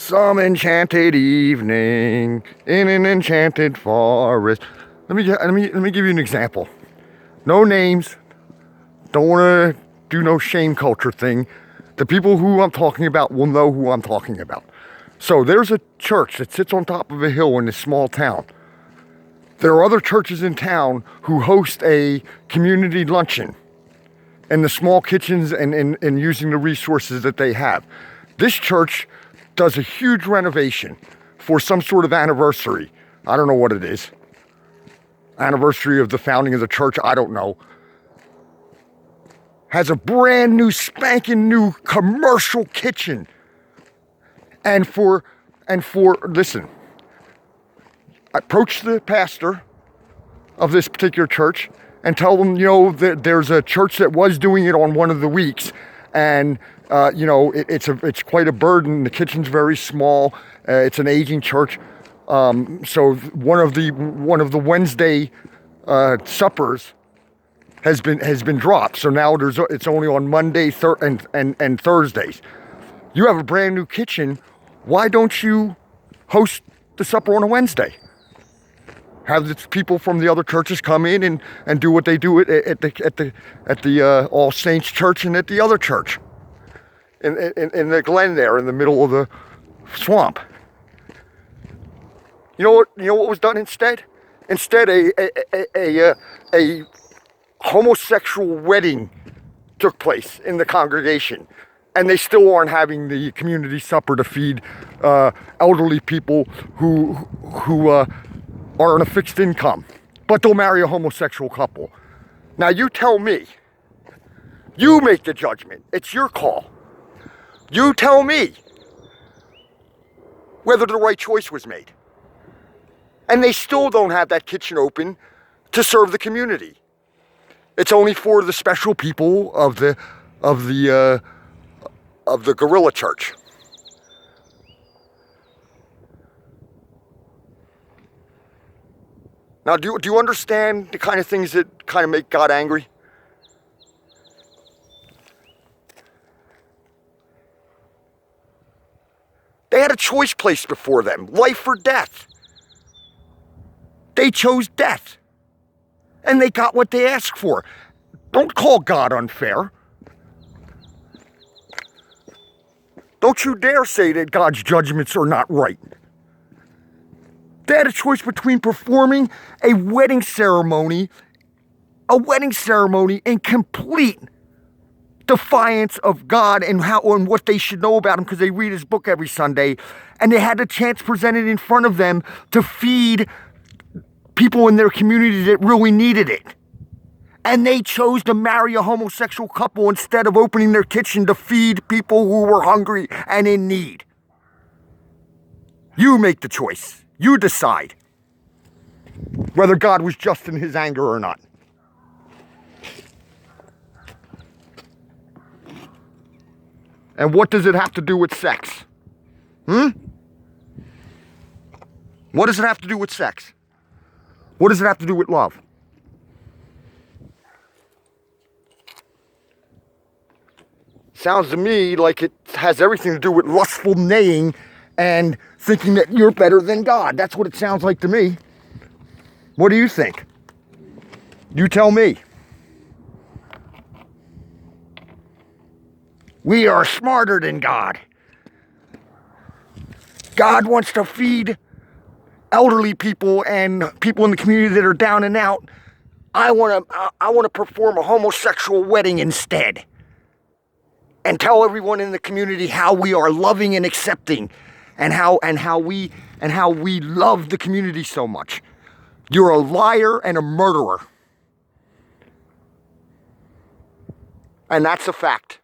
Some enchanted evening in an enchanted forest. Let me give you an example. No names. Don't want to do no shame culture thing. The people who I'm talking about will know who I'm talking about. So there's a church that sits on top of a hill in this small town. There are other churches in town who host a community luncheon in the small kitchens and using the resources that they have. This church does a huge renovation for some sort of anniversary. I don't know what it is. Anniversary of the founding of the church, I don't know. Has a brand new, spanking new commercial kitchen. And listen, I approach the pastor of this particular church and tell them, that there's a church that was doing it on one of the weeks, and it's quite a burden. The kitchen's very small. It's an aging church, so one of the Wednesday suppers has been dropped. So now it's only on Monday and Thursdays. You have a brand new kitchen. Why don't you host the supper on a Wednesday? Have the people from the other churches come in and do what they do at the All Saints Church and at the other church in the Glen there in the middle of the swamp. You know what was done instead? Instead, a homosexual wedding took place in the congregation, and they still aren't having the community supper to feed elderly people who are on a fixed income, but they'll marry a homosexual couple. Now you tell me, you make the judgment, it's your call. You tell me whether the right choice was made. And they still don't have that kitchen open to serve the community. It's only for the special people of the Guerrilla Church. Now, do you understand the kind of things that kind of make God angry? They had a choice placed before them, life or death. They chose death, and they got what they asked for. Don't call God unfair. Don't you dare say that God's judgments are not right. They had a choice between performing a wedding ceremony in complete defiance of God and what they should know about him because they read his book every Sunday, and they had the chance presented in front of them to feed people in their community that really needed it. And they chose to marry a homosexual couple instead of opening their kitchen to feed people who were hungry and in need. You make the choice. You decide whether God was just in his anger or not. And what does it have to do with sex? What does it have to do with sex? What does it have to do with love? Sounds to me like it has everything to do with lustful neighing and thinking that you're better than God. That's what it sounds like to me. What do you think? You tell me. We are smarter than God. God wants to feed elderly people and people in the community that are down and out. I want to perform a homosexual wedding instead, and tell everyone in the community how we are loving and accepting, and how we love the community so much. You're a liar and a murderer. And that's a fact.